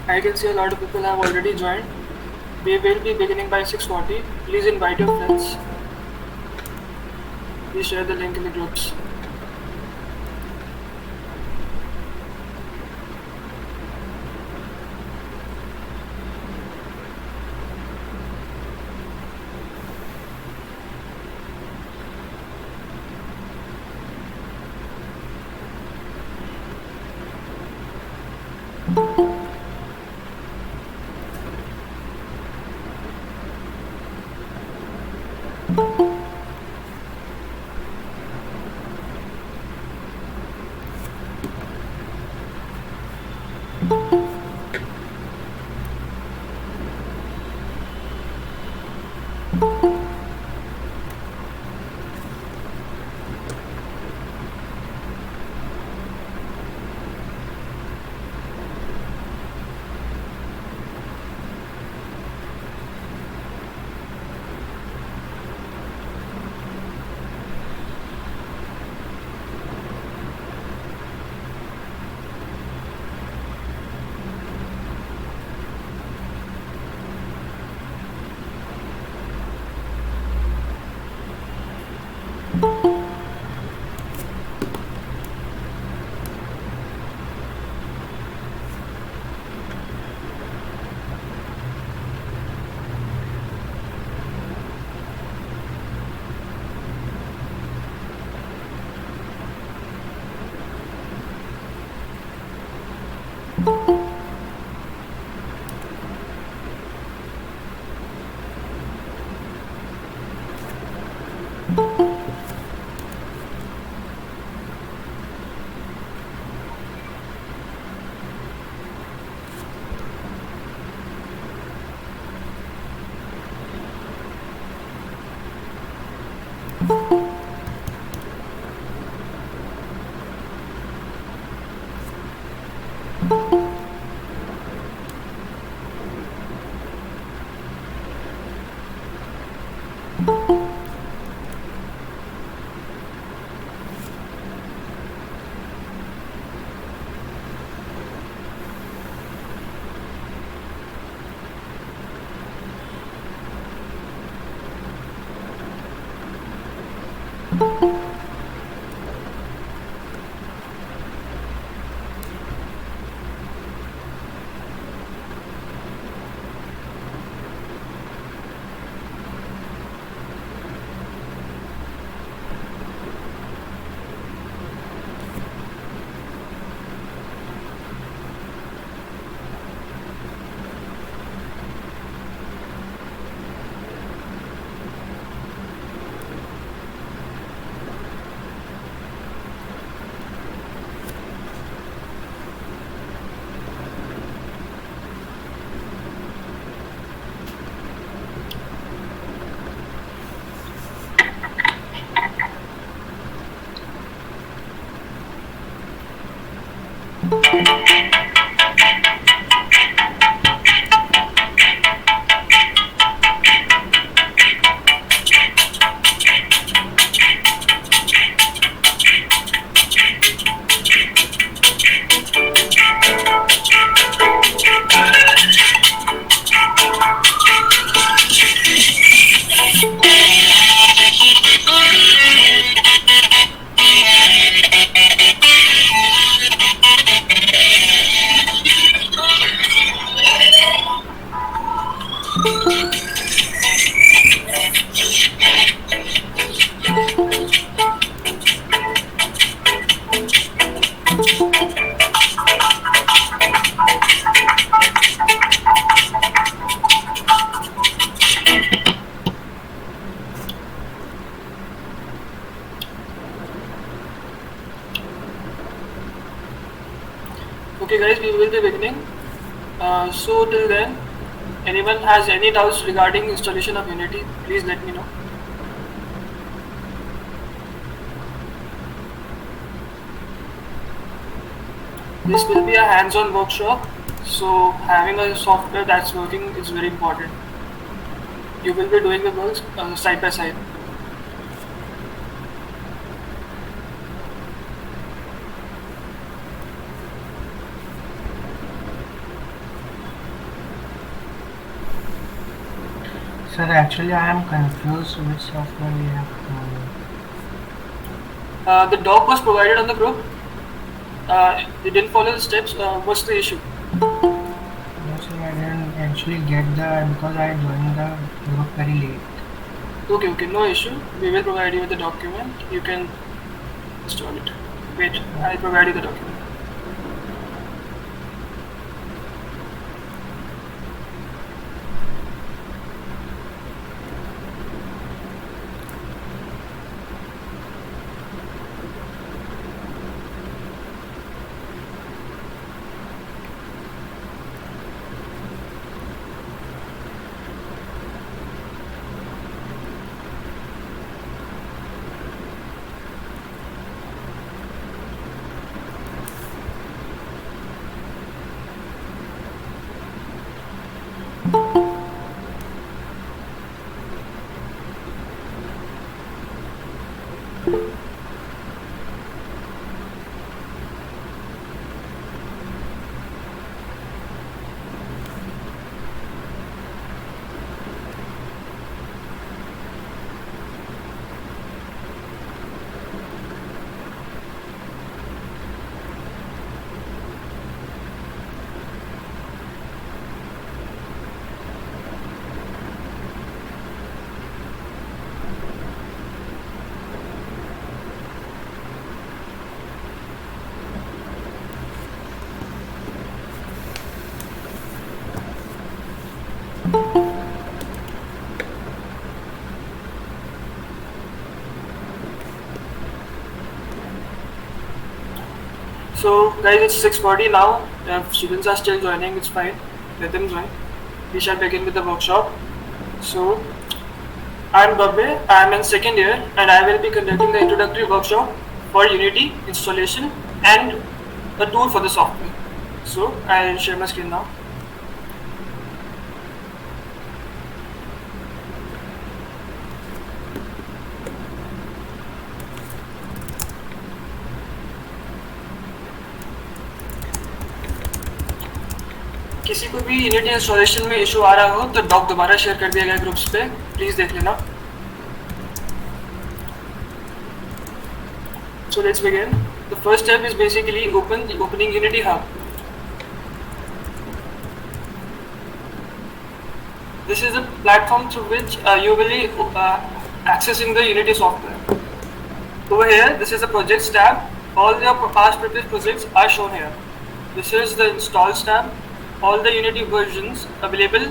I can see a lot of people have already joined. We will be beginning by 6:40. Please invite your friends. Please share the link in the groups. Okay guys, we will be beginning. So till then, anyone has any doubts regarding installation of Unity, please let me know. This will be a hands-on workshop, so having a software that's working is very important. You will be doing the work side by side. Sir, actually I am confused which software we have to. The doc was provided on the group. They didn't follow the steps. What's the issue? No, sir, I didn't actually get because I joined the group very late. Okay, no issue. We will provide you with the document. You can install it. Wait, I'll provide you the document. So guys, it's 6:40 now. If students are still joining, it's fine. Let them join. We shall begin with the workshop. So I'm Babbe. I'm in second year, and I will be conducting the introductory workshop for Unity installation and a tool for the software. So I'll share my screen now. किसी को भी unity installation में issue आ रहा हो तो dock दोबारा share कर दिया गया ग्रुप्स पे, प्लीज देख लेना. So let's begin. The first step is basically opening Unity Hub. This is a platform through which you will be accessing the Unity software. Over here, this is the projects tab. All your past previous projects are shown here. This is the installs tab. All the Unity versions available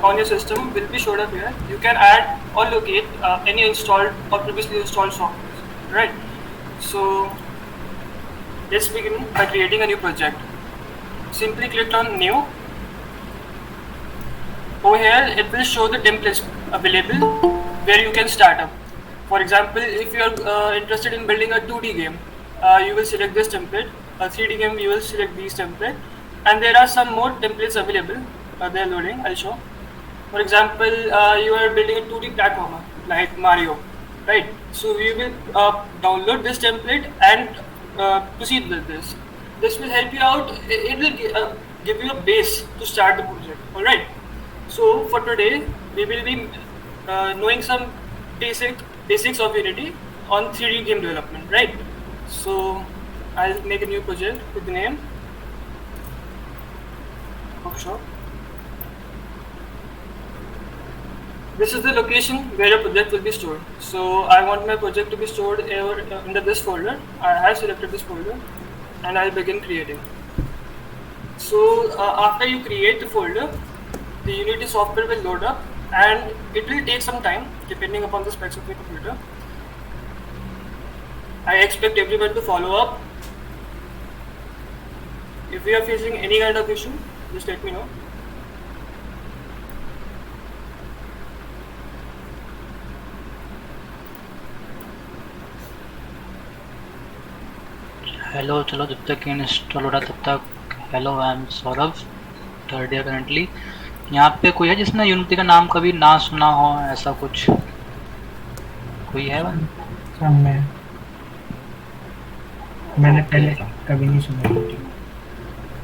on your system will be showed up here. You can add or locate any installed or previously installed software. Right. So let's begin by creating a new project. Simply click on New. Over here, it will show the templates available where you can start up. For example, if you are interested in building a 2D game, you will select this template. A 3D game, you will select these templates. And there are some more templates available. They are loading. I'll show. For example, you are building a 2D platformer like Mario, right? So we will download this template and proceed with this. This will help you out. It will give you a base to start the project. All right. So for today, we will be knowing some basics of Unity on 3D game development, right? So I'll make a new project with the name workshop. This is the location where your project will be stored. So I want my project to be stored under this folder. I have selected this folder and I'll begin creating. So after you create the folder, the Unity software will load up and it will take some time depending upon the specs of your computer. I expect everyone to follow up. If you are facing any kind of issue, just let me know. Hello, चलो जब तक install हो रहा तब तक hello, I am Saurabh, third year currently. यहाँ पे कोई है जिसने यूनिटी का नाम कभी ना सुना हो, ऐसा कुछ कोई है? मैंने पहले कभी नहीं सुना.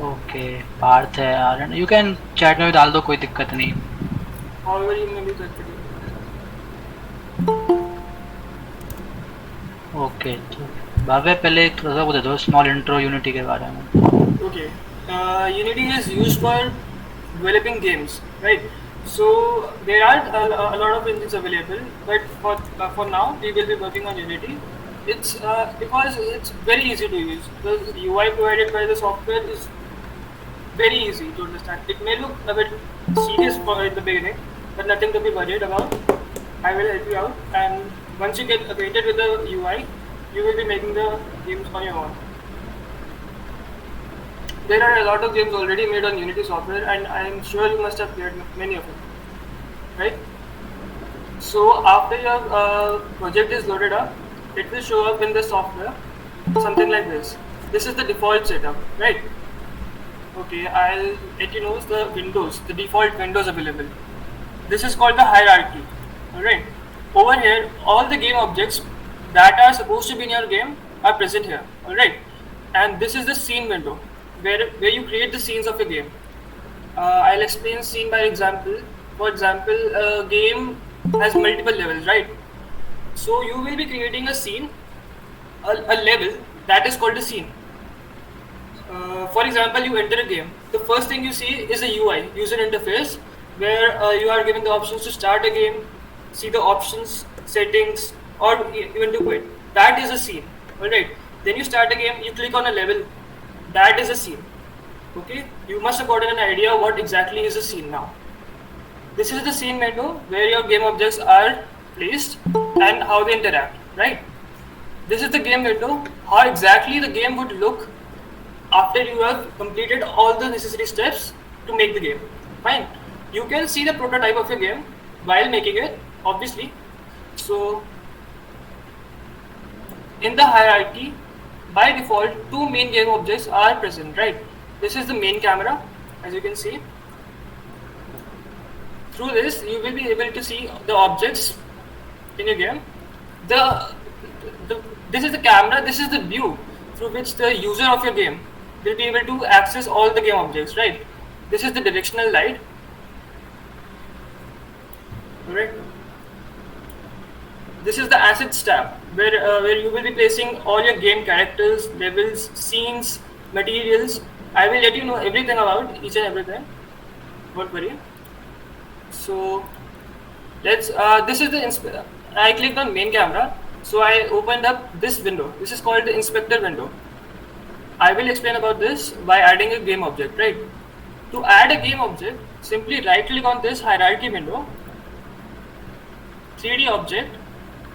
ओके, पार्थ है, यू कैन चैट में भी डाल दो, कोई दिक्कत नहीं. ओके, तो भावे पहले एक थोड़ा सा वो दे दो, स्मॉल इंट्रो यूनिटी के बारे में. Okay, Unity is used for developing games, right? So there are a lot of engines available, but for now we will be working on Unity. It's because it's very easy to use. The UI provided by the software is very easy to understand. It may look a bit serious at the beginning, but nothing to be worried about. I will help you out, and once you get acquainted with the UI, you will be making the games on your own. There are a lot of games already made on Unity software, and I am sure you must have played many of them, right? So after your project is loaded up, it will show up in the software, something like this. This is the default setup, right? Okay, I'll let you know the windows, the default windows available. This is called the hierarchy, alright? Over here, all the game objects that are supposed to be in your game are present here, alright? And this is the scene window, where you create the scenes of a game. I'll explain scene by example. For example, a game has multiple levels, right? So you will be creating a scene, a level that is called a scene. For example, you enter a game. The first thing you see is a UI, user interface, where you are given the options to start a game, see the options, settings, or even to quit. That is a scene. Alright. Then you start a game, you click on a level. That is a scene. Okay. You must have gotten an idea what exactly is a scene now. This is the scene window where your game objects are placed and how they interact. Right. This is the game window, how exactly the game would look after you have completed all the necessary steps to make the game. Fine. You can see the prototype of your game while making it, obviously. So, in the hierarchy, by default, two main game objects are present, right? This is the main camera, as you can see. Through this, you will be able to see the objects in your game. This is the camera, this is the view through which the user of your game will be able to access all the game objects, right? This is the directional light. Right. This is the assets tab where you will be placing all your game characters, levels, scenes, materials. I will let you know everything about each and everything. Don't worry. So let's. This is the. I clicked on main camera, so I opened up this window. This is called the inspector window. I will explain about this by adding a game object. Right. To add a game object, simply right click on this hierarchy window. 3D object,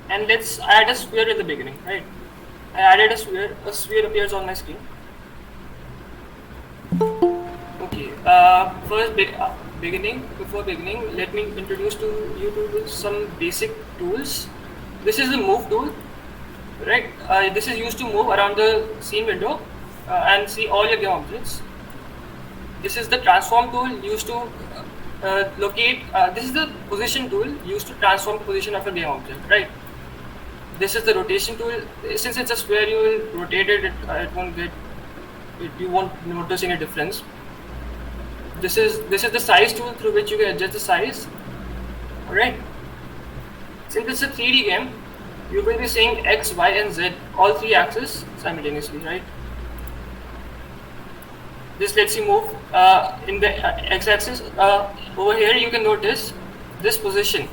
and let's add a sphere in the beginning, right? I added a sphere appears on my screen. Okay, before beginning, let me introduce to you to some basic tools. This is the move tool, right? This is used to move around the scene window and see all your game objects. This is the transform tool used to locate. This is the position tool used to transform the position of a game object, right? This is the rotation tool. Since it's a square, you will rotate it. You won't notice any difference. This is the size tool through which you can adjust the size. All right. Since it's a 3D game, you will be seeing X, Y, and Z, all three axes simultaneously, right? This lets you move in the x-axis. Over here you can notice this position.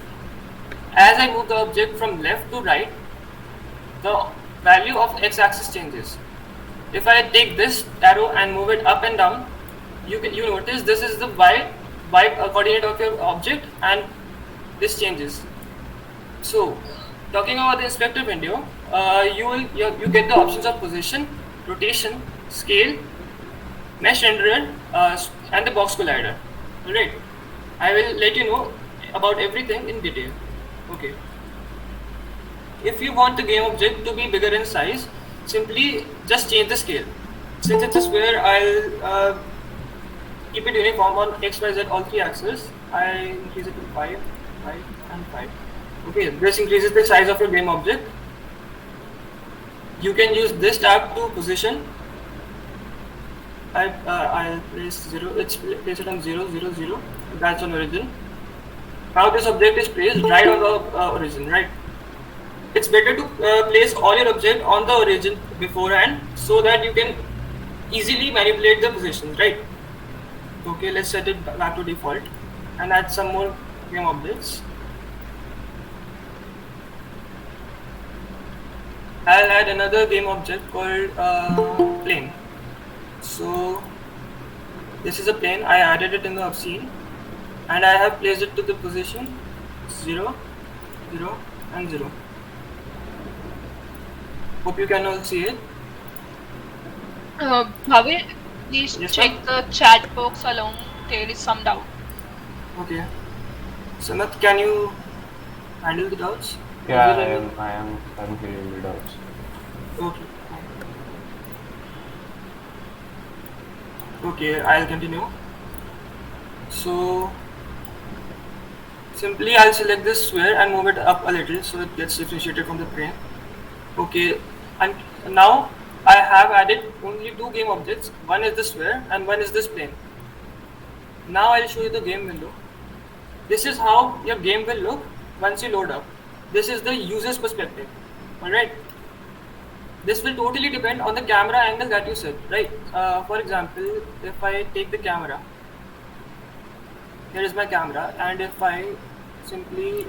As I move the object from left to right, the value of x-axis changes. If I take this arrow and move it up and down, you notice this is the y coordinate of your object, and this changes. So, talking about the inspector window, you get the options of position, rotation, scale, mesh renderer, and the box collider. Alright, I will let you know about everything in detail. Okay. If you want the game object to be bigger in size, simply just change the scale. Since it's a square, I'll keep it uniform on X, Y, Z, all three axes. I increase it to 5, 5, and 5. Okay, this increases the size of your game object. You can use this tab to position. I'll place 0. Let's place it on 0, 0, 0. That's on origin. Now this object is placed right on the origin, right? it's better to place all your object on the origin beforehand so that you can easily manipulate the positions, right? Okay, let's set it back to default and add some more game objects. I'll add another game object called plane. So this is a plane. I added it in the obscene and I have placed it to the position 0, 0 and 0. Hope you can all see it. Bhavin, please Yes, check ma'am? the chat box along. There is some doubt. Okay. Sanath, can you handle the doubts? Yeah, Is there any- I'm hearing the doubts. Okay. Okay, I'll continue. So simply I'll select this sphere and move it up a little so it gets differentiated from the plane. Okay, and now I have added only two game objects. One is the sphere and one is this plane. Now I'll show you the game window. This is how your game will look once you load up. This is the user's perspective. Alright. This will totally depend on the camera angle that you set, right? For example, if I take the camera, here is my camera, and if I simply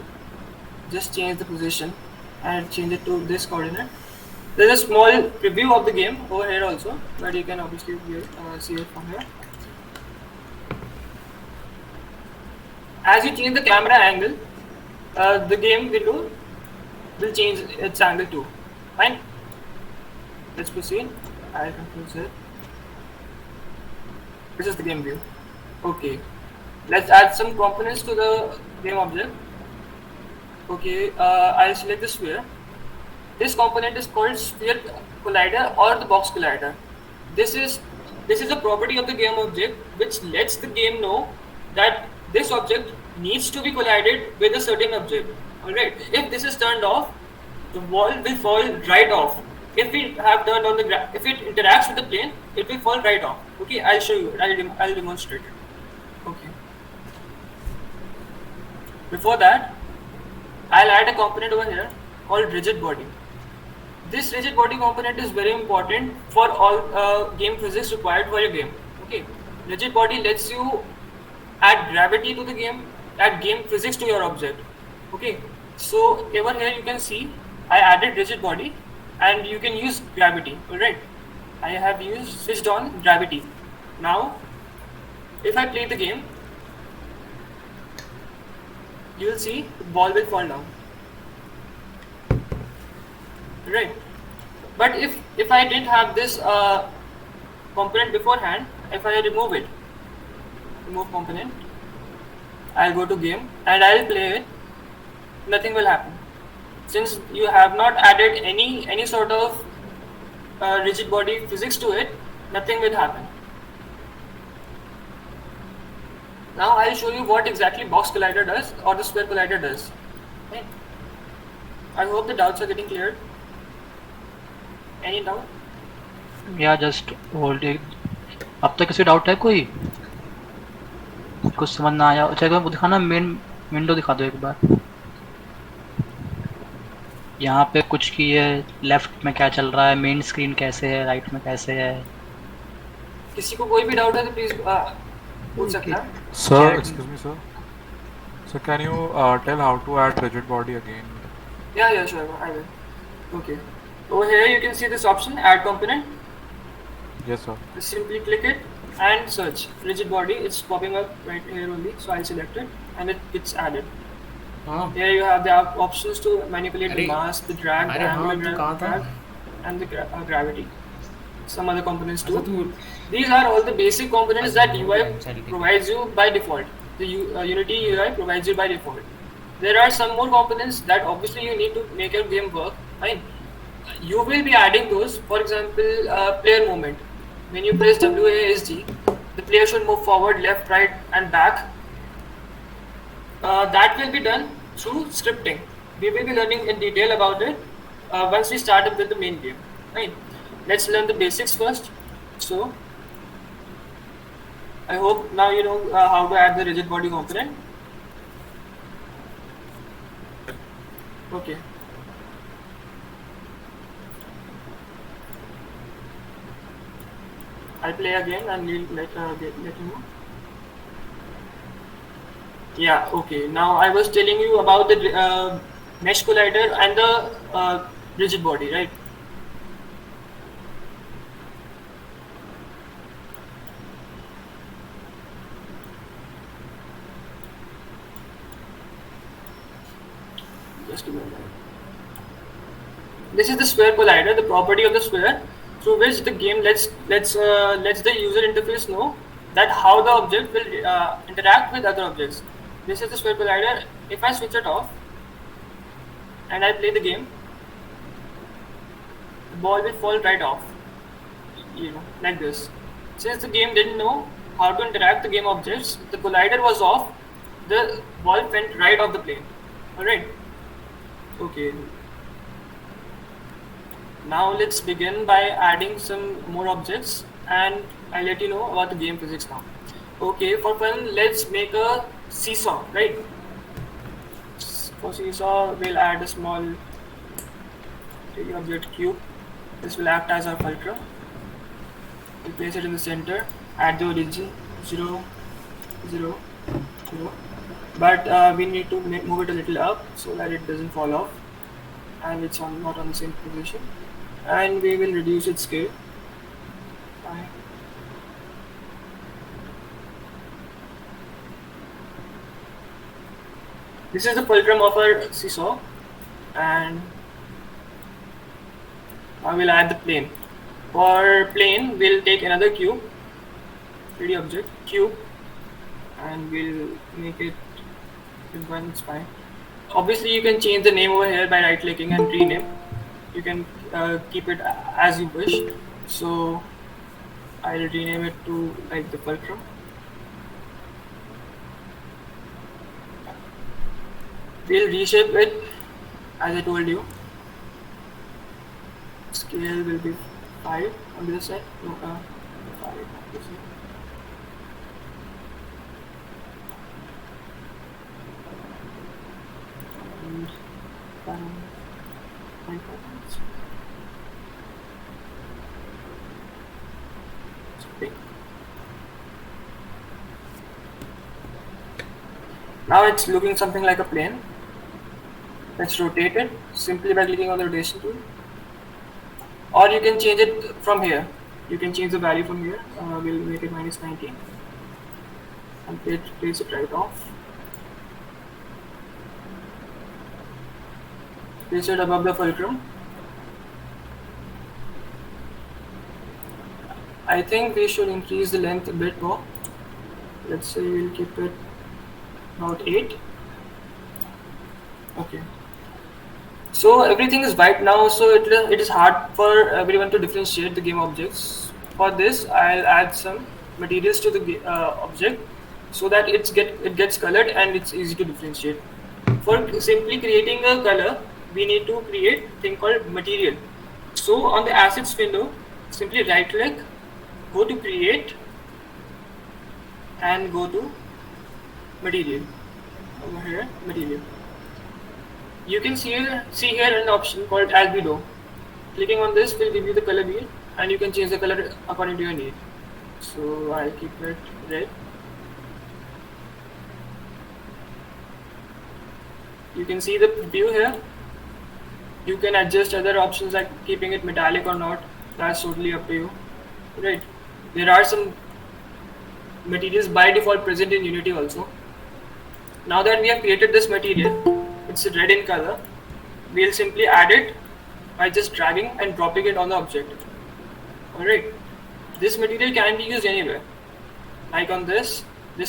just change the position and change it to this coordinate, there's a small preview of the game over here also, but you can obviously see it from here. As you change the camera angle, the game window will change its angle too. Fine. Let's proceed. I'll control Z. This is the game view. Okay. Let's add some components to the game object. Okay. I'll select the sphere. This component is called sphere collider or the box collider. This is a property of the game object which lets the game know that this object needs to be collided with a certain object. Alright. If this is turned off, the wall will fall right off. If we have turned on if it interacts with the plane, it will fall right off. Okay, I'll show you. I'll demonstrate it. Okay. Before that, I'll add a component over here called rigid body. This rigid body component is very important for all game physics required for your game. Okay, rigid body lets you add gravity to the game, add game physics to your object. Okay, so over here you can see I added rigid body and you can use gravity. Alright, I have switched on gravity. Now, if I play the game, you will see the ball will fall down. Right, but if I didn't have this component beforehand, if I remove component, I'll go to game and I'll play it, nothing will happen. Since you have not added any sort of rigid body physics to it, nothing will happen. Now I'll show you what exactly box collider does or the sphere collider does. Okay. I hope the doubts are getting cleared. Any doubt? या just hold it. अब तक किसी doubt है कोई? कुछ समझ ना आया? अच्छा वो दिखाना, मेन विंडो दिखा दो एक बार. यहाँ पे कुछ की है, लेफ्ट में क्या चल रहा है, मेन स्क्रीन कैसे है, राइट में कैसे है. किसी को कोई भी डाउट है तो प्लीज पूछ सकता है. Sir, excuse me, sir. So can you tell how to add rigid body again? Yeah, sure, I will. Okay. Over here you can see this option, add component. Yes, sir. Just simply click it and search rigid body. It's popping up right here only, so I'll select it and it's added. Here you have the options to manipulate the mass, the drag, the angular drag, and the gravity. Some other components too. These are all the basic components that UI provides you by default. The Unity UI provides you by default. There are some more components that obviously you need to make your game work. Fine. You will be adding those. For example, player movement. When you press WASD, the player should move forward, left, right, and back. That will be done through scripting. We will be learning in detail about it once we start up with the main game. Right. Let's learn the basics first. So, I hope now you know how to add the rigid body component. Okay. I'll play again and we'll let you know. Yeah, okay. Now I was telling you about the mesh collider and the rigid body, right? Just a minute. This is the sphere collider, the property of the sphere through which the game lets the user interface know that how the object will interact with other objects. This is the sphere collider. If I switch it off and I play the game, the ball will fall right off, like this. Since the game didn't know how to interact the game objects, the collider was off, the ball went right off the plane. Alright. Okay. Now let's begin by adding some more objects and I'll let you know about the game physics now. Okay, for fun, let's make a seesaw, right? For seesaw, we'll add a small 3D object cube. This will act as our fulcrum. We'll place it in the center, add the origin 0, 0, 0. But we need to move it a little up so that it doesn't fall off and it's not on the same position. And we will reduce its scale. Fine. This is the fulcrum of our seesaw, and I will add the plane. For plane, we'll take another cube, 3D object, cube, and we'll make it this one, it's fine. Obviously, you can change the name over here by right clicking and rename. You can keep it as you wish. So I'll rename it to like the fulcrum. We'll reshape it as I told you. Scale will be 5 on this side. No, 5 on this side. And 5 points. Now it's looking something like a plane. Let's rotate it simply by clicking on the rotation tool. Or you can change it from here. You can change the value from here. We'll make it -19 and place it right off. Place it above the fulcrum. I think we should increase the length a bit more. Let's say we'll keep it about 8. Okay. So everything is white now, so it is hard for everyone to differentiate the game objects. For this, I'll add some materials to the object so that it gets colored and it's easy to differentiate. For simply creating a color, we need to create a thing called material. So on the assets window, simply right click, go to create and go to material. Over here, material. You can see here an option called albedo. Clicking on this will give you the color wheel and you can change the color according to your need. So I'll keep it red. You can see the view here. You can adjust other options like keeping it metallic or not. That's totally up to you. Right. There are some materials by default present in Unity also. Now that we have created this material, it's red in color, we'll simply add it by just dragging and dropping it on the object. Alright, this material can be used anywhere, like on this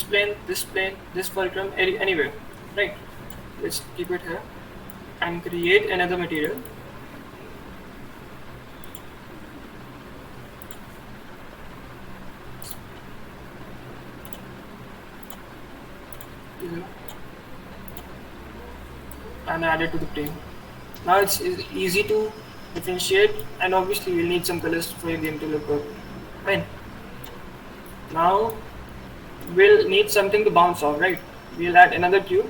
plane, this fulcrum, anywhere. Right, let's keep it here and create another material. And add it to the plane. Now it's easy to differentiate, and obviously we'll need some colors for your game to look good. Fine. Now we'll need something to bounce off, right? We'll add another cube.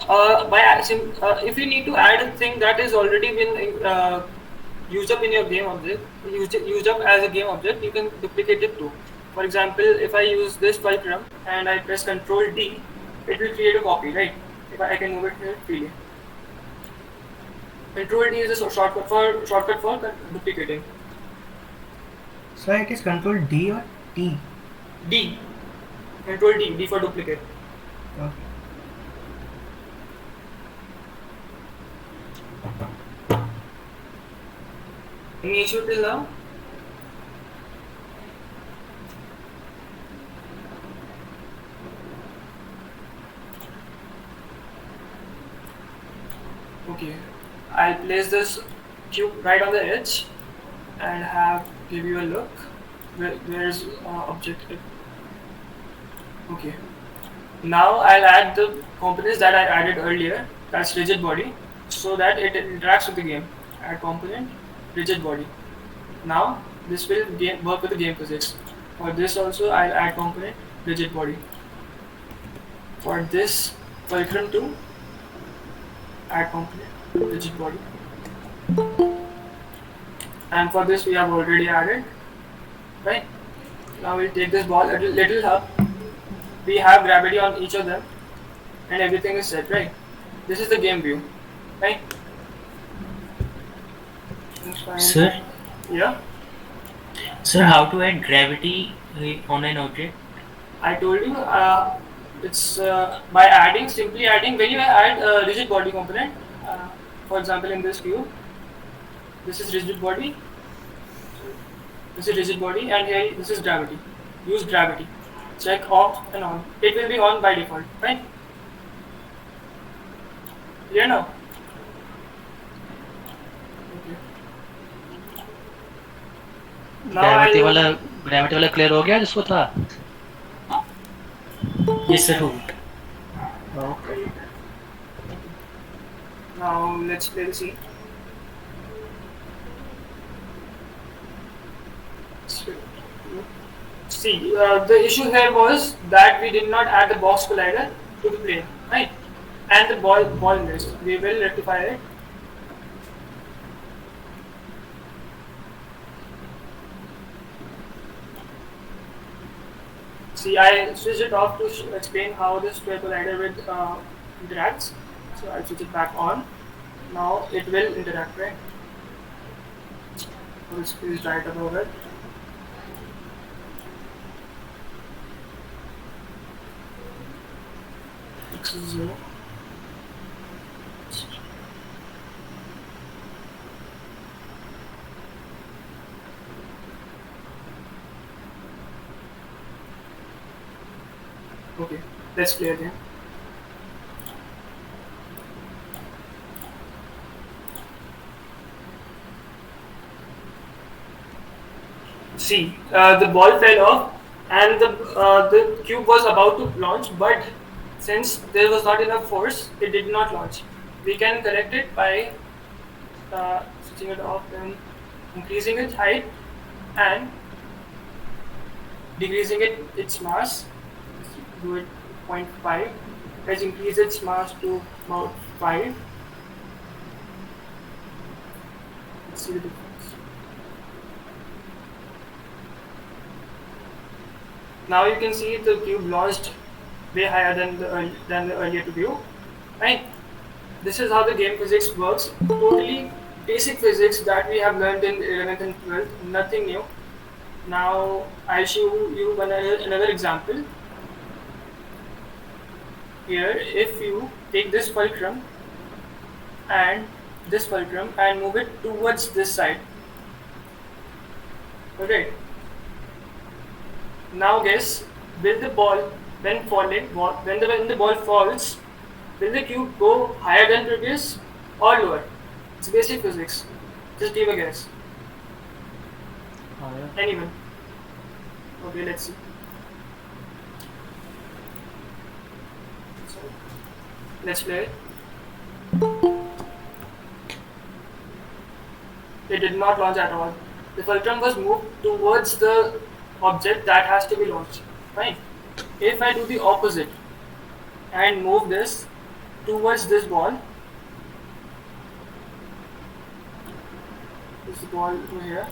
If you need to add a thing that is already been used up in your game object, used up as a game object, you can duplicate it too. For example, if I use this fulcrum and I press Ctrl D, it will create a copy, right? If I can move it here freely. Ctrl D is a shortcut for duplicating. So it is control D or T? D. Ctrl D. D for duplicate. Okay. Any issue till now? Okay. I'll place this cube right on the edge and give you a look. Where's object? Okay. Now I'll add the components that I added earlier. That's rigid body, so that it interacts with the game. Add component, rigid body. Now this will work with the game physics. For this also I'll add component, rigid body. For this fulcrum too, add component, rigid body. And for this we have already added, right? Now we'll take this ball a little up. We have gravity on each of them and everything is set, right? This is the game view, right? Sir? Yeah? Sir, how to add gravity on an object? I told you it's by simply adding, when you add a rigid body component, for example in this cube, this is rigid body, and here this is gravity. Use gravity. Check off and on. It will be on by default, right? Clear now? Okay. Now gravity वाला clear हो गया जिसको था? Yes, sir. Okay. Now let's play the scene. See, the issue here was that we did not add the box collider to the plane, right? And the ball missed. We will rectify it. See, I switched it off to explain how this square collider with interacts. So I'll switch it back on. Now it will interact, right? This is right above it. X is 0. Okay, let's play again. See, the ball fell off and the cube was about to launch, but since there was not enough force, it did not launch. We can correct it by switching it off and increasing its height and decreasing its mass. Do it 0.5. Let's increase its mass to about 5. Let's see the difference. Now you can see the cube launched way higher than the earlier to view, right? This is how the game physics works. Totally basic physics that we have learned in 11th and 12th. Nothing new. Now I'll show you another example. Here, if you take this fulcrum and move it towards this side, okay. Now guess, will the ball when the ball falls, will the cube go higher than previous or lower? It's basic physics. Just give a guess. Anyone? Okay, let's see. So, let's play it. It did not launch at all. The fulcrum was moved towards the object that has to be launched. Fine. If I do the opposite and move this towards this ball, Is the ball over here?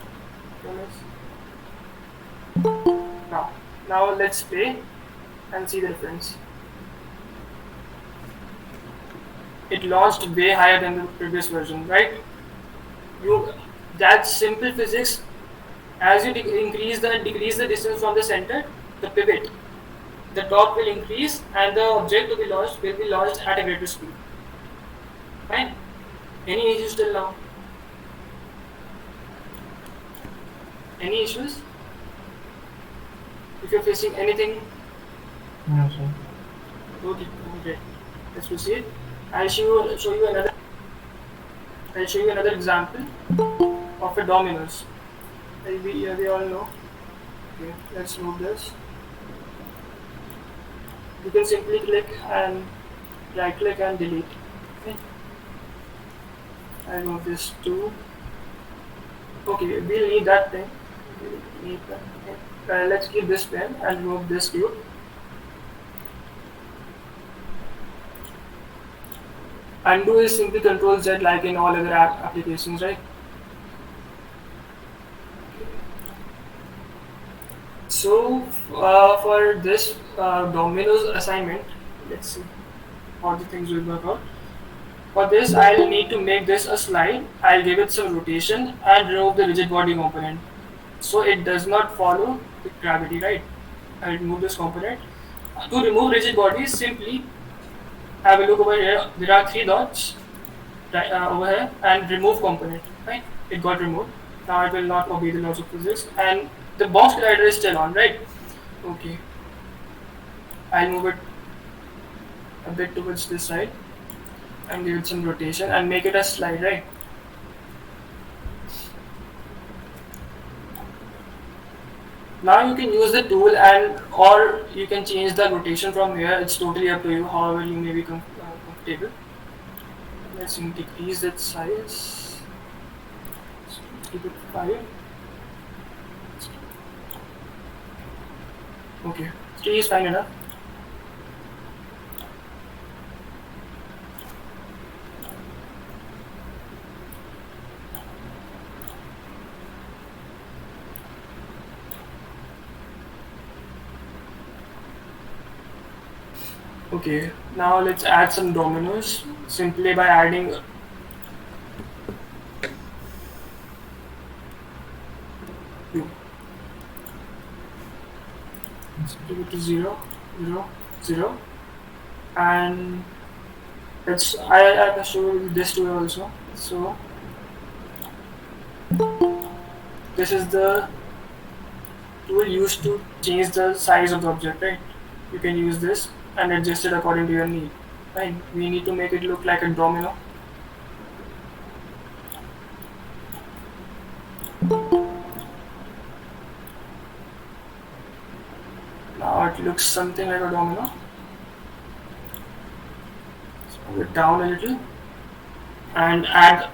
Now let's play and see the difference. It launched way higher than the previous version, right? That's simple physics. As you decrease the distance from the center, the pivot, the top will increase and the object to be launched will be launched at a greater speed. Fine. Any issues till now? Any issues? If you're facing anything, No, sir. okay, great. Let's proceed. I'll show you another. I'll show you another example of a dominoes. We all know. Okay, let's move this. You can simply click and right click and delete. Okay. I'll move this too. Okay, we'll need that thing. We'll need that. Okay. Let's keep this pen and remove this tube. Undo is simply Control Z like in all other applications, right? So for this dominoes assignment, let's see how the things will work out. For this, I'll need to make this a slide. I'll give it some rotation and remove the rigid body component, so it does not follow the gravity, right? I'll remove this component. To remove rigid bodies, simply have a look over here. There are 3 dots right, over here, and remove component. Right? It got removed. Now it will not obey the laws of physics, and the box collider is still on, right? Okay. I'll move it a bit towards this side and give it some rotation and make it a slide, right? Now you can use the tool or you can change the rotation from here. It's totally up to you, however you may be comfortable. Let's decrease its size. Let's keep it 5. Okay, 3 is fine enough. Okay, now let's add some dominoes simply by adding two. Let's give it to 0, 0, 0, and I can show you this tool also. So this is the tool used to change the size of the object, right? You can use this and adjust it according to your need. Right? We need to make it look like a domino. Now it looks something like a domino. So move it down a little and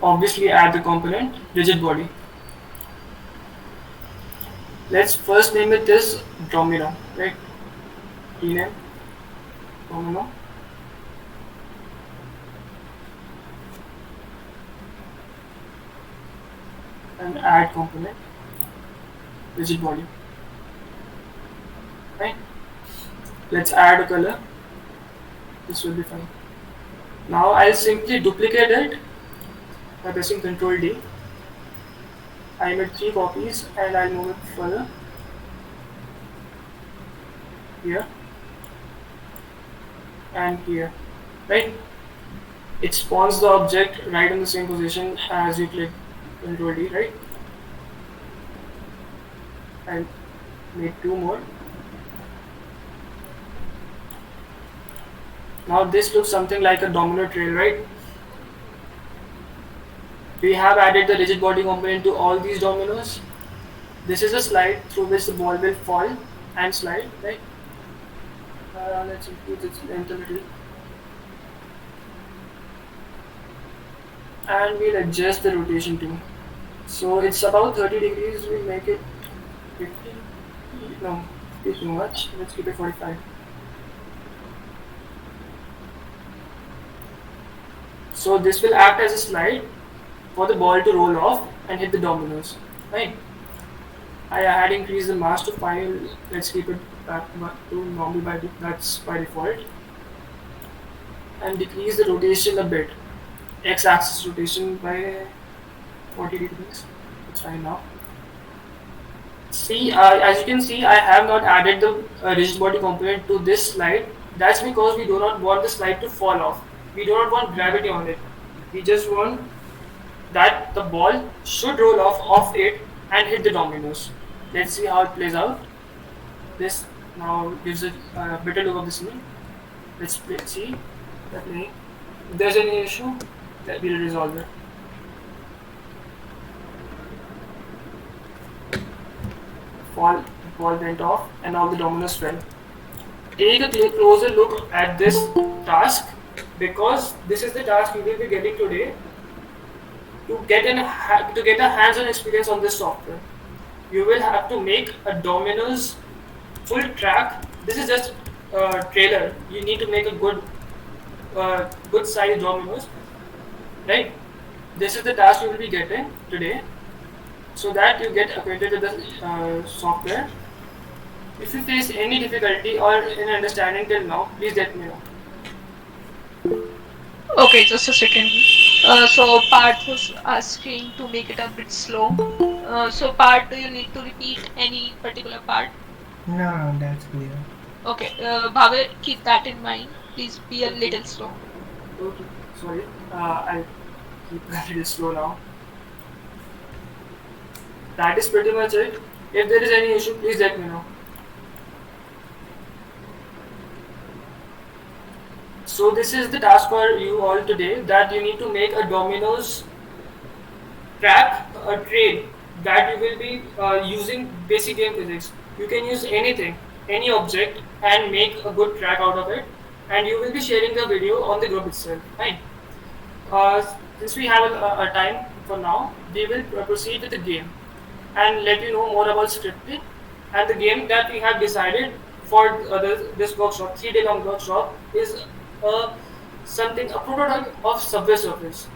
obviously add the component rigid body. Let's first name it this domino, right? Rename domino. And add component rigid body. Right? Let's add a color. This will be fine. Now I'll simply duplicate it by pressing Ctrl D. I made 3 copies and I'll move it further here and here, right? It spawns the object right in the same position as you click Ctrl D, right? And make 2 more. Now this looks something like a domino trail, right? We have added the rigid body component to all these dominoes. This is a slide through which the ball will fall and slide, right? Let's increase its length a little. And we'll adjust the rotation too. So it's about 30 degrees, we'll make it 50. No, it's too much. Let's keep it 45. So this will act as a slide for the ball to roll off and hit the dominoes. Right? I had increased the mass to 5. Let's keep it back to normal that's by default. And decrease the rotation a bit. X-axis rotation by 40 degrees. It's fine now. See, as you can see, I have not added the rigid body component to this slide. That's because we do not want the slide to fall off. We do not want gravity on it. We just want that the ball should roll off it and hit the dominoes. Let's see how it plays out. This now gives a better look of the scene. See. If there's any issue, that we'll resolve it. Ball went off and all the dominoes fell. Take a closer look at this task because this is the task you will be getting today to get a hands-on experience on this software. You will have to make a dominoes full track. This is just a trailer. You need to make a good size dominoes, right? This is the task you will be getting today, so that you get acquainted with the software. If you face any difficulty or in understanding till now, please let me know. Okay, just a second. So Parth was asking to make it a bit slow. So Parth, do you need to repeat any particular part? No, that's clear. Okay, Bhavet, keep that in mind. Please be a little slow. Okay, sorry. I'll keep a little slow now. That is pretty much it. If there is any issue, please let me know. So this is the task for you all today, that you need to make a dominoes track, a trade that you will be using basic game physics. You can use anything, any object, and make a good track out of it, and you will be sharing the video on the group itself. Fine. Since we have a time for now, we will proceed with the game and let you know more about scripting and the game that we have decided for this workshop, 3-day long workshop, is a prototype of Subway Surface,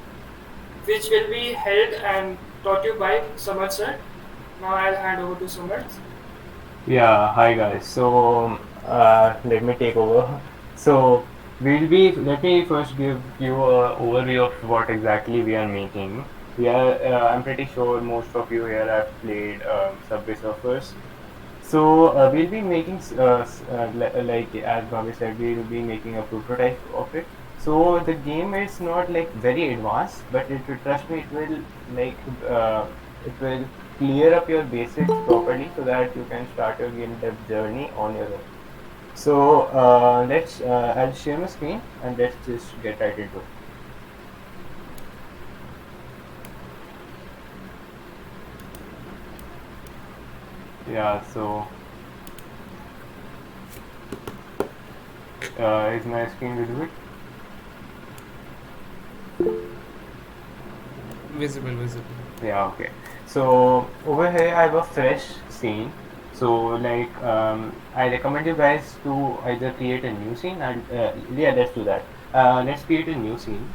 which will be held and taught you by Samarth sir. Now I'll hand over to Samarth. Yeah, hi guys. So let me take over. So let me first give you an overview of what exactly we are making. I'm pretty sure most of you here have played Subway Surfers. So we'll be making, like as Bobby said, we'll be making a prototype of it. So the game is not like very advanced, but trust me, it will clear up your basics properly so that you can start your game dev journey on your own. So I'll share my screen and let's just get right into it. Yeah, so is my screen visible? Visible. Yeah, okay. So over here I have a fresh scene. So like I recommend you guys to either create a new scene and yeah, let's do that. Let's create a new scene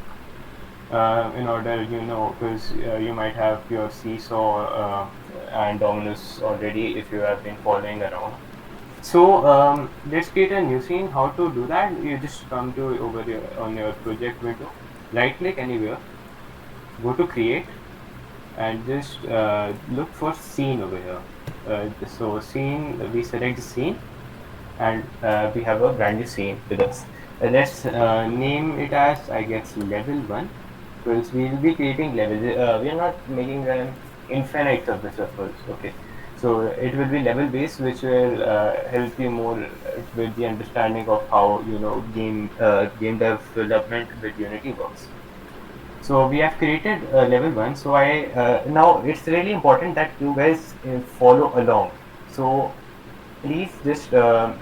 in order, because you might have your seesaw and dominoes already if you have been following around. So let's create a new scene. How to do that? You just come to over here on your project window, right click anywhere, go to create and just look for scene over here. So scene, we select the scene and we have a brand new scene with us. Let's name it as, I guess, level 1, because we will be creating levels. We are not making them infinite surface circles. Okay, so it will be level based, which will help you more with the understanding of how game development with Unity works. So we have created level 1. So now it's really important that you guys follow along. So please just I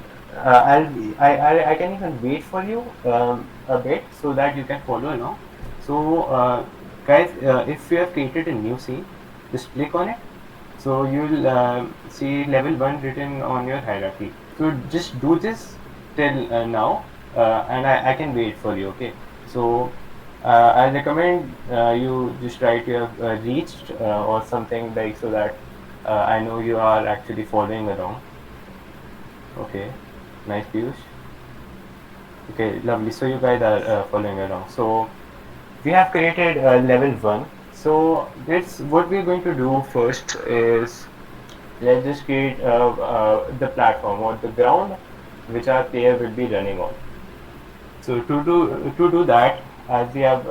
can even wait for you a bit so that you can follow along. So guys, if you have created a new scene, just click on it. So you'll see level 1 written on your hierarchy. So just do this till now, and I can wait for you. Okay. So I recommend you just write you have reached or something like, so that I know you are actually following along. Okay, nice Piyush. Okay, lovely. So you guys are following along. So we have created level 1. So this, what we're going to do first is, let's just create the platform or the ground which our player will be running on. So to do that, as we have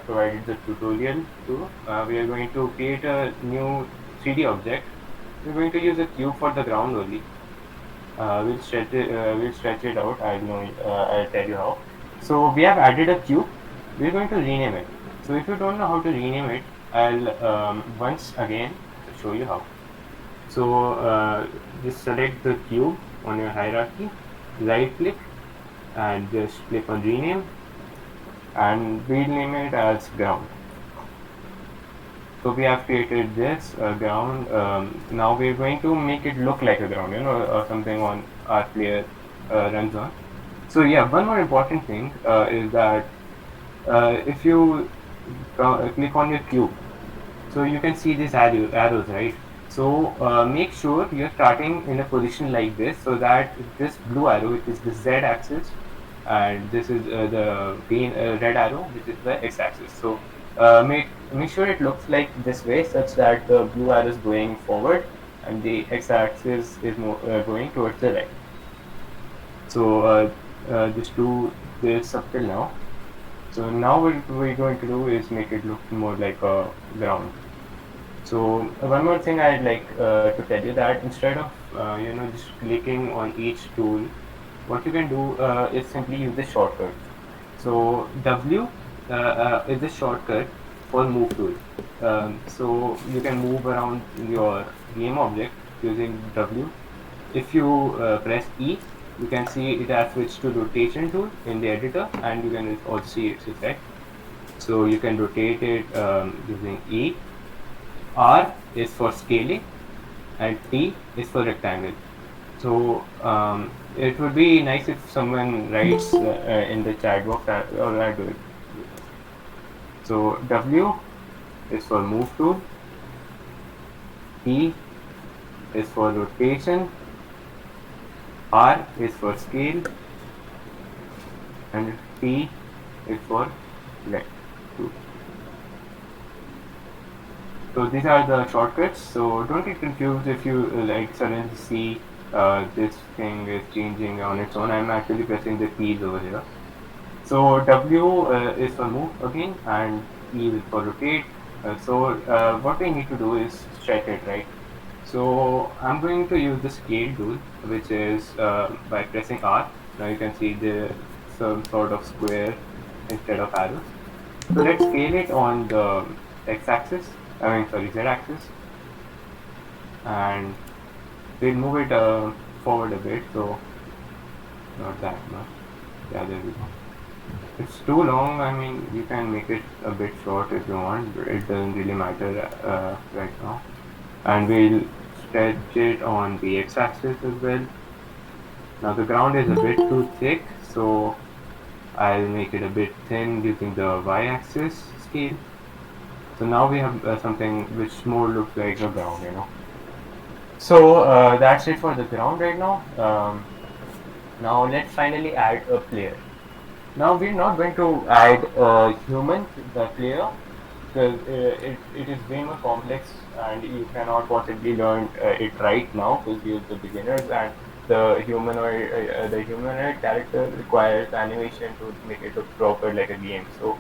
provided the tutorial to, we are going to create a new 3D object. We're going to use a cube for the ground only. We'll stretch it out. I know. I'll tell you how. So we have added a cube. We're going to rename it. So if you don't know how to rename it, I'll once again show you how. So just select the cube on your hierarchy, right click, and just click on rename, and rename it as ground. So we have created this ground. Now we're going to make it look like a ground, or something on our player runs on. So yeah, one more important thing is that if you click on your cube, so you can see these arrows, right? So make sure you're starting in a position like this, so that this blue arrow, which is the z-axis, and this is the green red arrow, which is the x-axis. So make sure it looks like this way, such that the blue arrow is going forward and the x-axis is going towards the right. So just do this up till now. So now what we're going to do is make it look more like a ground. So one more thing I'd like to tell you, that instead of just clicking on each tool, what you can do is simply use the shortcut. So W is the shortcut for move tool. So you can move around your game object using W. If you press E, you can see it has switched to rotation tool in the editor, and you can also see its effect. So you can rotate it using E. R is for scaling, and T is for rectangle. So it would be nice if someone writes in the chat box, or I do it. So W is for move tool, T is for rotation, R is for scale, and T is for left tool. So these are the shortcuts. So don't get confused if you like suddenly see this thing is changing on its own. I'm actually pressing the keys over here. So W is for move again, and E is for rotate. So what we need to do is stretch it, right? So I'm going to use the scale tool, which is by pressing R. Now you can see some sort of square instead of arrows. So let's scale it on the x-axis. Z-axis, and we'll move it forward a bit, so not that much. Yeah, there we go. It's too long. I mean, you can make it a bit short if you want, but it doesn't really matter right now. And we'll stretch it on the x-axis as well. Now the ground is a bit too thick, so I'll make it a bit thin using the y-axis scale. So now we have something which more looks like a ground. So that's it for the ground right now. Now let's finally add a player. Now we're not going to add a human, the player, because it is way more complex, and you cannot possibly learn it right now because you're the beginners, and the humanoid character requires animation to make it look proper like a game. So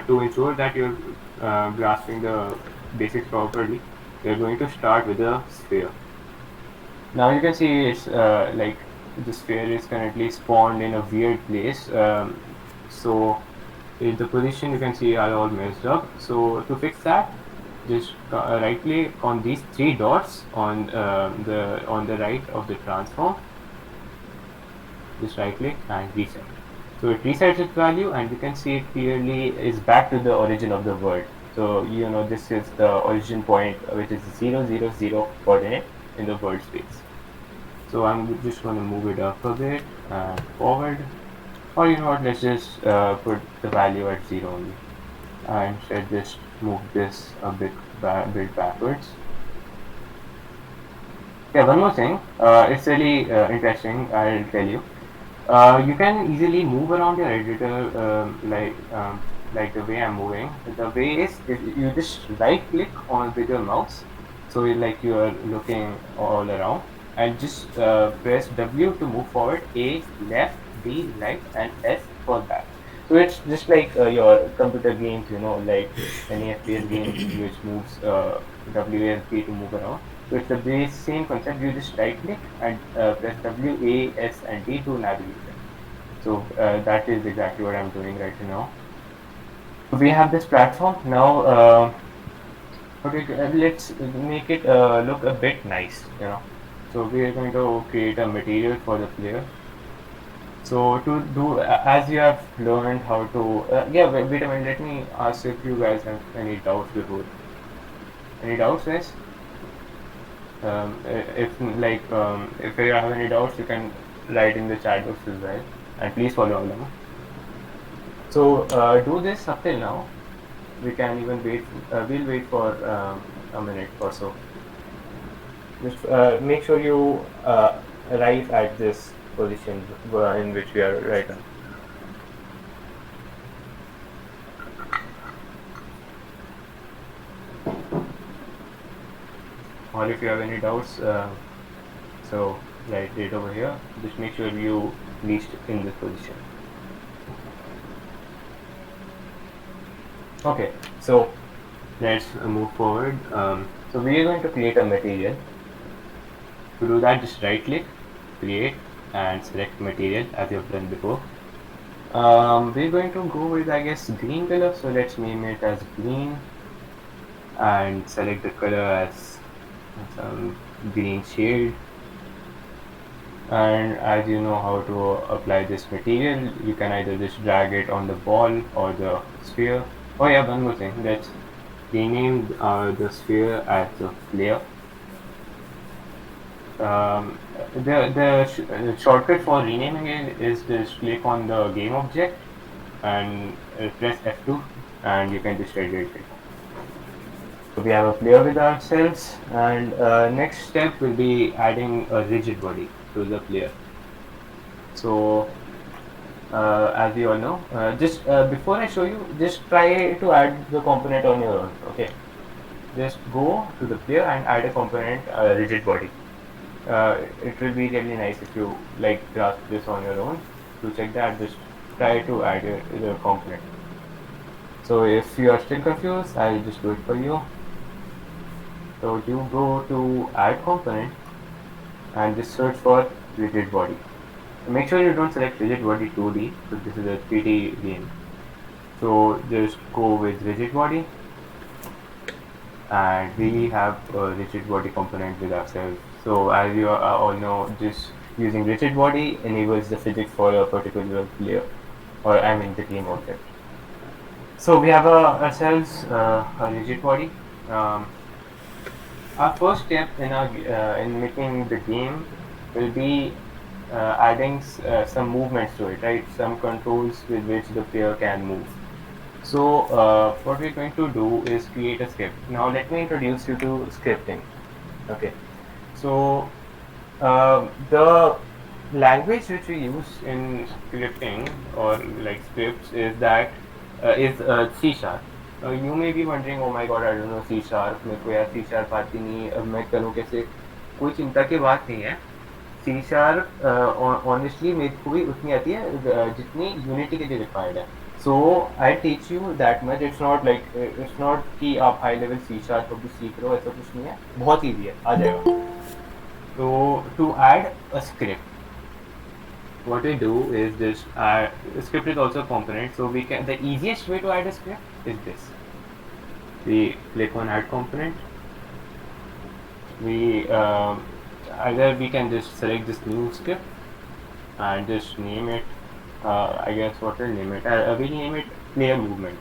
to ensure that you're grasping the basics properly, we're going to start with a sphere. Now you can see it's like the sphere is currently spawned in a weird place. So in the position you can see are all messed up. So to fix that, just right click on these three dots on the right of the transform. Just right click and reset. So it resets its value, and you can see it clearly is back to the origin of the world. So this is the origin point, which is 0, 0, 0 coordinate in the world space. So I'm just going to move it up a bit and forward. Or you know what, let's just put the value at 0 only. Instead just move this a bit backwards. Yeah, one more thing. It's really interesting. I'll tell you. You can easily move around your editor like the way I'm moving. The way is if you just right click on with your mouse, so like you are looking all around, and just press W to move forward, A left, B right, and S for back. So it's just like your computer games, you know, like any FPS game which moves WASD to move around. So it's the base same concept. You just right click and press W, A, S, and D to navigate it. So that is exactly what I'm doing right now. So we have this platform now. Okay, let's make it look a bit nice, you know. So we are going to create a material for the player. So to do, as you have learned how to, yeah. Wait a minute. Let me ask if you guys have any doubts before. Any doubts, guys? If you have any doubts, you can write in the chat box as well, and please follow along. So do this up till now. We can even wait. We'll wait for a minute or so. Just make sure you arrive at this position in which we are right now. Or if you have any doubts, so write it over here. Just make sure you reached in this position. Okay, so let's move forward. So we are going to create a material. To do that, just right click, create, and select material as you have done before. We're going to go with, I guess, green color. So let's name it as green, and select the color as some green shade. And as you know how to apply this material, you can either just drag it on the ball or the sphere. Oh yeah, one more thing. Let's rename the sphere as the flare. The shortcut for renaming it is just click on the game object and press F2, and you can just edit it. So we have a player with ourselves, and next step will be adding a rigid body to the player. So as you all know, just before I show you, just try to add the component on your own. Okay, just go to the player and add a component, rigid body. It will be really nice if you like grasp this on your own. To check that, just try to add the component. So if you are still confused, I'll just do it for you. So you go to add component and just search for rigid body. Make sure you don't select rigid body 2D, so this is a 3D game. So just go with rigid body, and we have a rigid body component with ourselves. So as you all know, just using rigid body enables the physics for a particular player, or I mean the game object. So we have ourselves a rigid body. Our first step in making the game will be adding some movements to it, right? Some controls with which the player can move. So what we're going to do is create a script. Now let me introduce you to scripting. Okay, so the language which we use in scripting or like scripts is that is C sharp. You may be wondering, oh my god, I don't know C sharp. मेरे को यार C sharp आती नहीं, अब मैं करूँ कैसे? कोई चिंता की बात नहीं है. C sharp honestly मेरे को भी उतनी आती है जितनी Unity के लिए required है. So I teach you that much. It's not like it's not कि आप high level C sharp अभी सीख रहे हो, ऐसा कुछ नहीं है. बहुत easy है, आ जाएगा. So to add a script, what we do is this. Script is also a component. So we can, the easiest way to add a script is this. We click on add component. We either we can just select this new script and just name it. I guess what we'll name it. We'll name it player movement.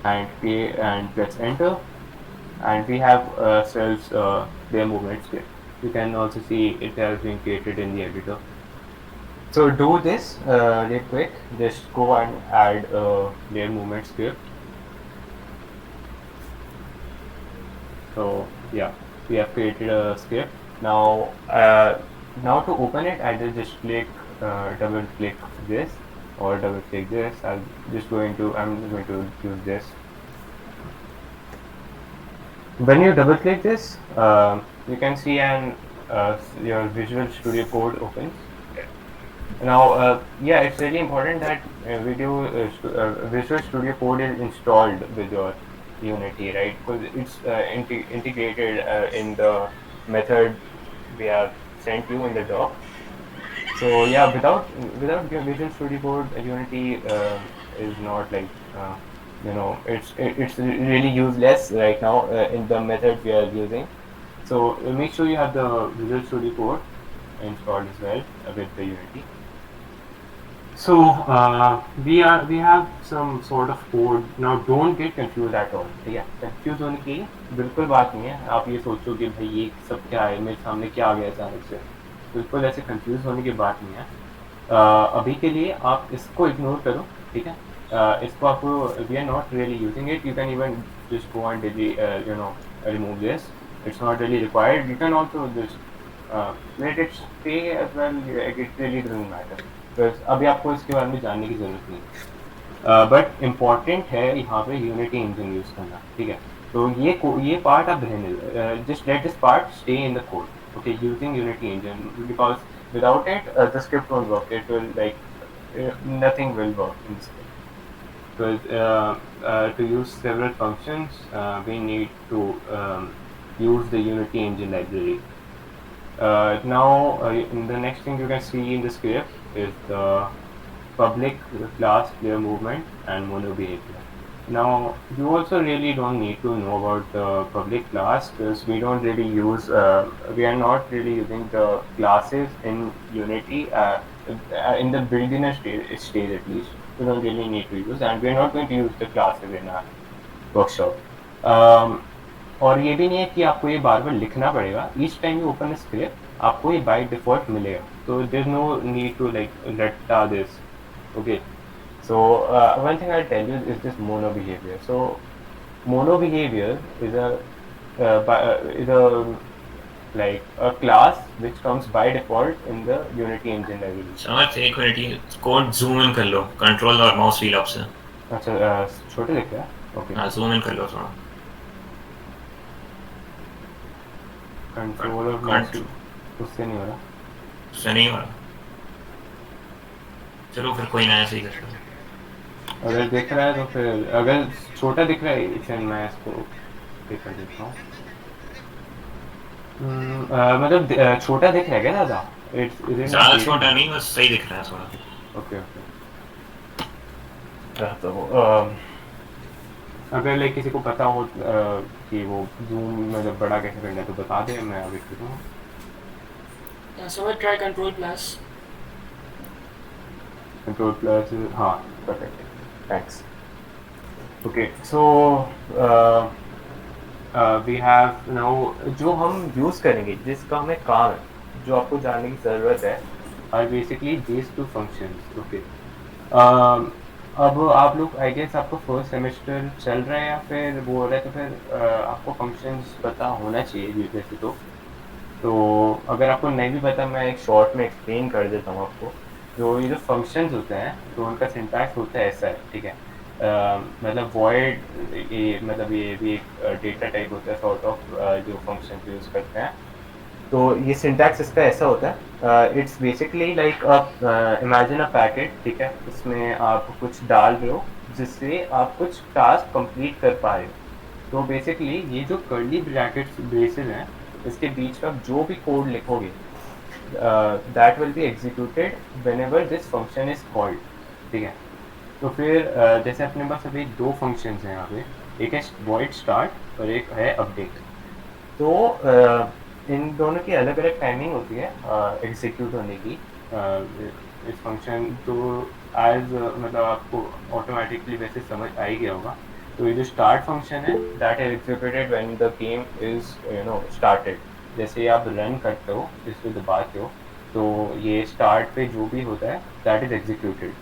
And press enter, and we have ourselves player movement script. You can also see it has been created in the editor. So do this real quick. Just go and add a layer movement script. So yeah, we have created a script. Now, now to open it, either just click, double click this, or double click this. I'm just going to use this. When you double click this, you can see your Visual Studio Code opens. Now, yeah, it's really important that Visual Studio Code is installed with your Unity, right? Because it's integrated in the method we have sent you in the doc. So yeah, without Visual Studio Code, Unity is not like it's really useless right now in the method we are using. So make sure you have the Visual Studio Code installed as well with the Unity. So we have some sort of code. Now don't get confused at all. ठीक है, confuse होने की बिल्कुल बात नहीं है. आप ये सोचो कि भाई ये सब क्या है, मेरे सामने क्या आ गया अचानक से. बिल्कुल ऐसे कंफ्यूज होने की बात नहीं है. अभी के लिए आप इसको इग्नोर करो, ठीक है. इसको आपको we are not really using it. You can even just go and remove this. It's not really required. You can also just let it stay as well. It really doesn't matter. अभी आपको इसके बारे में जानने की ज़रूरत नहीं. But important है यहाँ पे यूनिटी इंजन यूज़ करना, ठीक है. तो ये पार्ट आप रहने just let this part stay in the code, okay, using unity engine, because without it the script won't work. It will like nothing will work in script. Because to use several functions, we need to use the Unity engine library. Now, the next thing you can see in the script is the public class player movement and mono behavior. Now, you also really don't need to know about the public class, because we don't really use, we are not really using the classes in Unity in the beginner stage at least. We don't really need to use, and we are not going to use the classes in our workshop. और ये भी नहीं है कि आपको ये बार बार लिखना पड़ेगा. Each time you open script आपको ये बाय डिफॉल्ट मिलेगा. तो there is no need to like रट्टा this. Okay, so one thing I tell you is this mono behaviour. So mono behaviour is a like a class which comes by default in the Unity engine library. समझ, एक minute ये code zoom in कर लो control और mouse wheel of से. अच्छा, छोटे दिख रहा है. ओके, हाँ जूम इन कर लो थोड़ा. कंट्रोल और माउस उससे नहीं हो रहा. उससे नहीं हो रहा. चलो फिर कोई नया सही कर लो. अगर दिख रहा है तो फिर, अगर छोटा दिख रहा है फिर मैं इसको कर देता हूँ. मतलब छोटा दिख रहा है क्या ज़्यादा? ज़्यादा छोटा नहीं, बस सही दिख रहा है थोड़ा. ओके. तो अगर लाइक किसी को पता हो कि वो जूम मतलब बड़ा कैसे करना है तो बता दे, मैं अभी कर दूँ. So I try Control Plus. Control Plus, हाँ, perfect. Thanks. Okay, so we have now जो हम यूज़ करेंगे, जिसका हमें काम है, जो आपको जानने की ज़रूरत है, are basically these two functions. Okay. अब आप लोग आई गेस आपको फर्स्ट सेमेस्टर चल रहा है या फिर वो हो रहा है, तो फिर आपको फंक्शंस पता होना चाहिए वैसे तो अगर आपको नहीं भी पता, मैं एक शॉर्ट में एक्सप्लेन कर देता हूँ आपको. तो ये जो फंक्शंस होते हैं तो उनका सिंटैक्स होता है ऐसा है, ठीक है. मतलब void, ये मतलब ये भी एक डेटा टाइप होता है सॉर्ट ऑफ जो फंक्शन यूज़ करते हैं. तो ये सिंटैक्स इसका ऐसा होता है. It's basically like imagine a packet, ठीक है. इसमें आप कुछ डाल रहे हो जिससे आप कुछ टास्क कंप्लीट कर पा रहे हो. तो बेसिकली ये जो कर्ली ब्रैकेट्स ब्रेसेस हैं, इसके बीच का जो भी कोड लिखोगे that will be executed whenever this function is called, ठीक है. तो फिर जैसे अपने पास अभी दो फंक्शंस हैं यहाँ पे, एक है void start और एक है update. तो इन दोनों की अलग अलग टाइमिंग होती है एग्जीक्यूट होने की. इस फंक्शन तो एज मतलब आपको ऑटोमेटिकली वैसे समझ आ ही गया होगा. तो ये जो स्टार्ट फंक्शन है that is executed when the game is started. जैसे आप रन करते हो, इसको दबाते हो, तो ये स्टार्ट पे जो भी होता है दैट इज एग्जीक्यूटेड।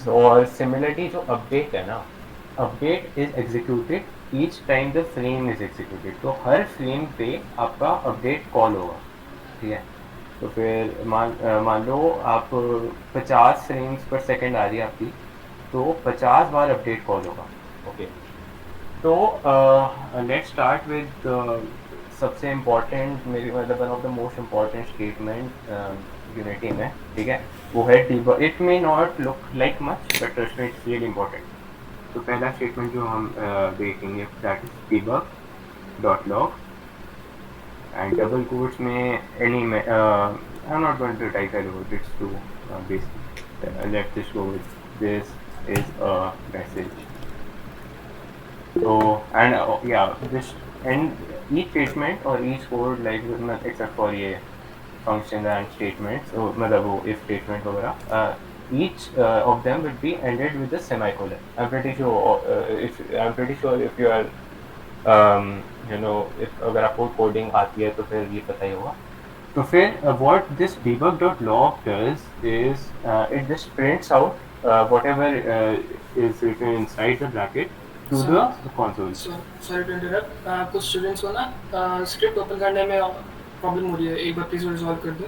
और सिमिलरली जो अपडेट है ना, update is executed each time the frame is executed. तो हर फ्रेम पे आपका अपडेट कॉल होगा, ठीक है। तो फिर मान लो आप 50 फ्रेम्स पर सेकंड आ रही है आपकी, तो 50 बार अपडेट कॉल होगा। ओके, तो लेट्स स्टार्ट विद सबसे इम्पोर्टेंट, मेरी मतलब one of the most important statement unity में, ठीक है, वो है debug। It may not look like much but trust me it's really important. तो पहला स्टेटमेंट जो हम देखेंगे that is debug dot log and double quotes में any I'm not going to type hello, it's too basic. Let's just go with this is a message. So and yeah, this and each statement or each code like except for ये function and statements, so मतलब वो if statement वगैरह, each of them would be ended with a semicolon. I'm pretty sure if you are you know, if अगर आपको coding आती है तो फिर ये पता ही होगा। तो फिर what this debug.log does is it just prints out whatever is written inside the bracket to the console. Sorry to interrupt, कुछ स्टूडेंट्स को ना स्क्रिप्ट ओपन करने में प्रॉब्लम हो रही है, एक बार प्लीज रिजॉल्व कर दो।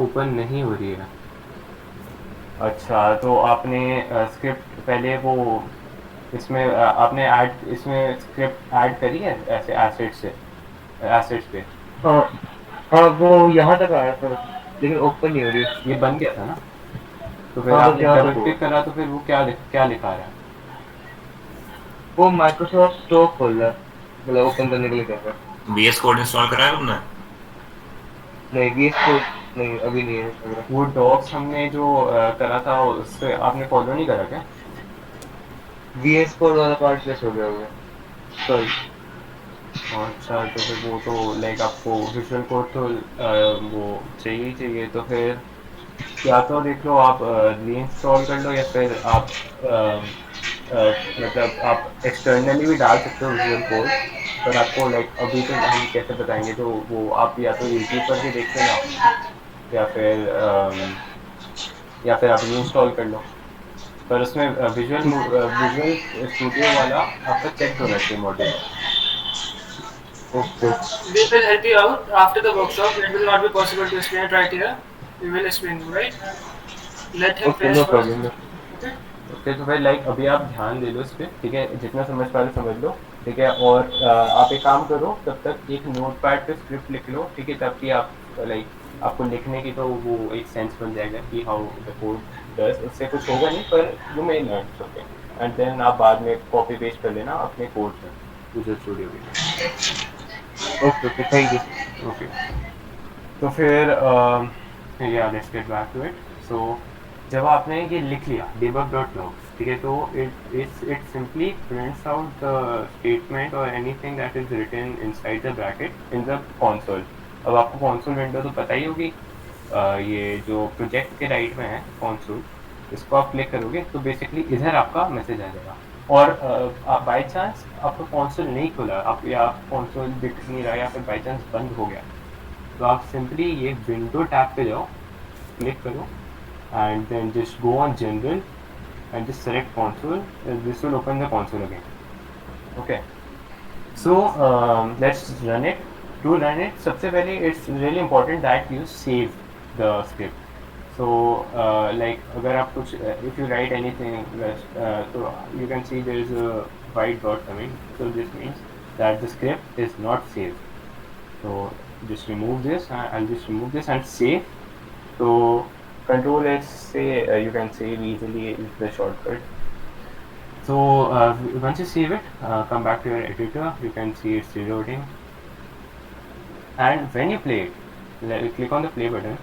ओपन नहीं हो रही है? अच्छा, तो आपने स्क्रिप्ट पहले वो इसमें आपने ऐड इसमें स्क्रिप्ट ऐड करी है ऐसे एसेट्स पे? हाँ वो यहाँ तक आया था लेकिन ओपन नहीं हो रही। ये बन गया था ना? तो फिर हाँ, बस आपने यहाँ डबल तक क्लिक करा तो फिर वो क्या लिखा रहा है? वो माइक्रोसॉफ्ट स्टोर खोल रहा है, मतलब ओपन करने के लिए कह रहा है। VS कोड इंस्टॉल कराया तुमने? नहीं VS कोड नहीं, अभी नहीं है। वो डॉक्स हमने जो करा था उससे आपने फॉलो नहीं करा क्या? VS कोड वाला पार्ट प्लेस हो गया होगा, सॉरी। अच्छा, तो फिर वो तो लाइक आपको विजुअल कोड तो वो चाहिए। तो फिर या तो देख लो आप रीइंस्टॉल कर लो, या फिर आप मतलब आप एक्सटर्नली भी डाल सकते हो विजुअल कोड, पर आपको लाइक अभी तो हम कैसे बताएंगे, तो वो आप या तो यूट्यूब पर भी देख लेना, या फिर आप रीइंस्टॉल कर लो। पर उसमें विजुअल स्टूडियो वाला आपका चेक होना चाहिए module. Okay We will help you out after the workshop. It will not be possible to explain it right here. We will explain you, right? Let him okay, finish no first. Problem. Okay? Okay, तो फिर like अभी आप ध्यान दे लो इस पर, ठीक है, जितना समझ पा रहे समझ लो, ठीक है। और आप एक काम करो, तब तक एक नोट पैड पे स्क्रिप्ट लिख लो, ठीक है, ताकि आप लाइक आपको लिखने की तो वो एक सेंस बन जाएगा कि हाउ द कोड डज। उससे कुछ होगा नहीं, पर you may learn, okay. And then आप बाद में कॉपी पेस्ट कर लेना अपने कोड में विजुअल स्टूडियो के। Okay, thank you. ओके, तो फिर या let's get back to it. So जब आपने ये लिख लिया debug.log, ठीक है, तो it simply prints out the statement और anything that is written inside the bracket in the console. अब आपको कंसोल विंडो तो पता ही होगी, ये जो प्रोजेक्ट के राइट में है कंसोल, इसको आप क्लिक करोगे तो बेसिकली इधर आपका मैसेज आ जाएगा। और बाई चांस आपका कंसोल नहीं खुला, आप या कंसोल दिख नहीं रहा, या फिर बाई चांस बंद हो गया, तो आप सिंपली ये विंडो टैब पे जाओ, क्लिक करो, and then just go on general and just select console, and this will open the console again. Okay, so let's run it. To run it, सबसे पहले it's really important that you save the script. So like अगर आप कुछ if you write anything, so you can see there is a white dot coming, so this means that the script is not saved. So just remove this, I'll just remove this and save. So control S say you can save easily is the shortcut. So once you save it, come back to your editor, you can see it's reloading, and when you play it, click on the play button.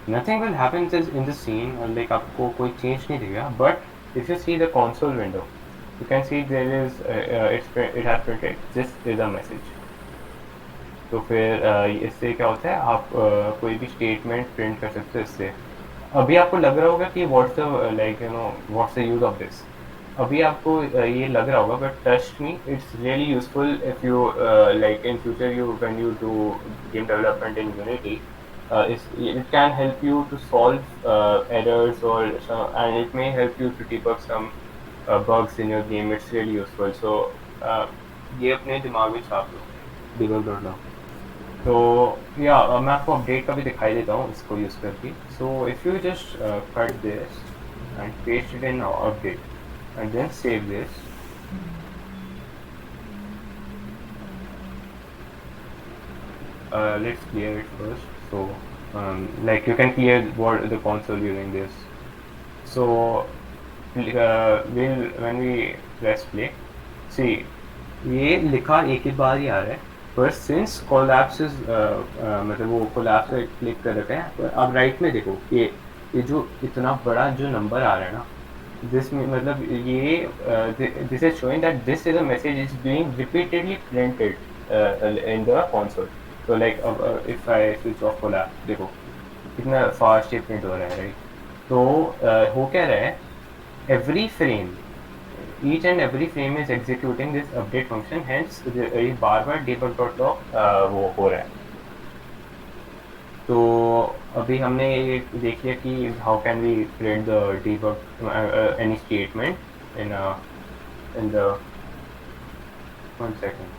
Nothing will happen in the scene, like आपको कोई change नहीं देगा, but if you see the console window, you can see there is it has printed this is a message. तो फिर इससे क्या होता है, आप कोई भी स्टेटमेंट प्रिंट कर सकते हो इससे। अभी आपको लग रहा होगा कि what's the like you know what's the use of this. अभी आपको ये लग रहा होगा, but trust me, it's really useful if you like in future you when you do game development in unity. It can help you to solve errors or and it may help you to debug some bugs in your game. It's really useful. So uh, ये अपने दिमाग में छाप लो, debug.now. तो या मैं आपको update का भी दिखाई देता हूँ इसको यूज़ करके. So if you just cut this and paste it in update and then save this. Let's clear it first. So like you can clear the console using this. So when we press play, see ये लिखा एक ही बार ही आ रहा है, पर since collapse मतलब वो collapse पे click कर रखे हैं. अब राइट में देखो ये जो इतना बड़ा जो नंबर आ रहा है ना, दिस मतलब ये this is showing that this is a message is being repeatedly printed in the console. तो like if I switch off collapse, देखो कितना फास्ट ये प्रिंट हो रहा है, राइट. तो हो क्या रहा है, every frame, each and every frame is executing this update function, hence ये बार बार debug.log वो हो रहा है. तो अभी हमने ये देख लिया कि how can we print the debug any statement in the 1 second.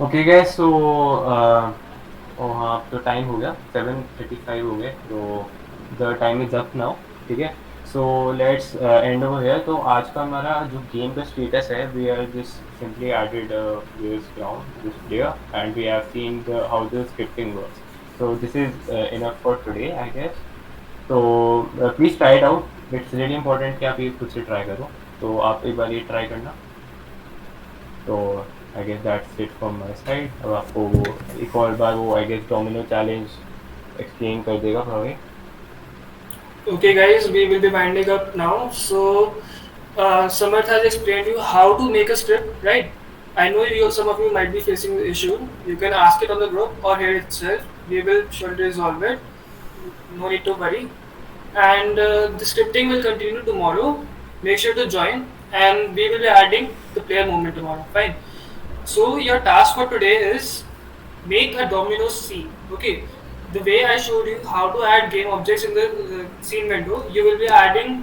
Okay guys, so हाँ अब तो टाइम हो गया 7:35 हो गए, तो the time is up now. ठीक है, so let's end over here. तो आज का हमारा जो गेम का स्टेटस है, we are just simply added this ground, this player, and we have seen how the scripting works. So this is enough for today I guess. तो please try it out. It's really important कि आप ये खुद से try करो. तो आप एक बार ये ट्राई करना. तो I guess that's it from my side. अब आपको वो एक और बार वो I guess domino challenge explain कर देगा भाई. Okay, guys, we will be winding up now. So, Samarth has explained you how to make a script, right? I know some of you might be facing the issue. You can ask it on the group or here itself. We will surely resolve it. No need to worry. And the scripting will continue tomorrow. Make sure to join, and we will be adding the player movement tomorrow. Fine. So your task for today is make a domino scene. Okay. The way I showed you how to add game objects in the scene window, you will be adding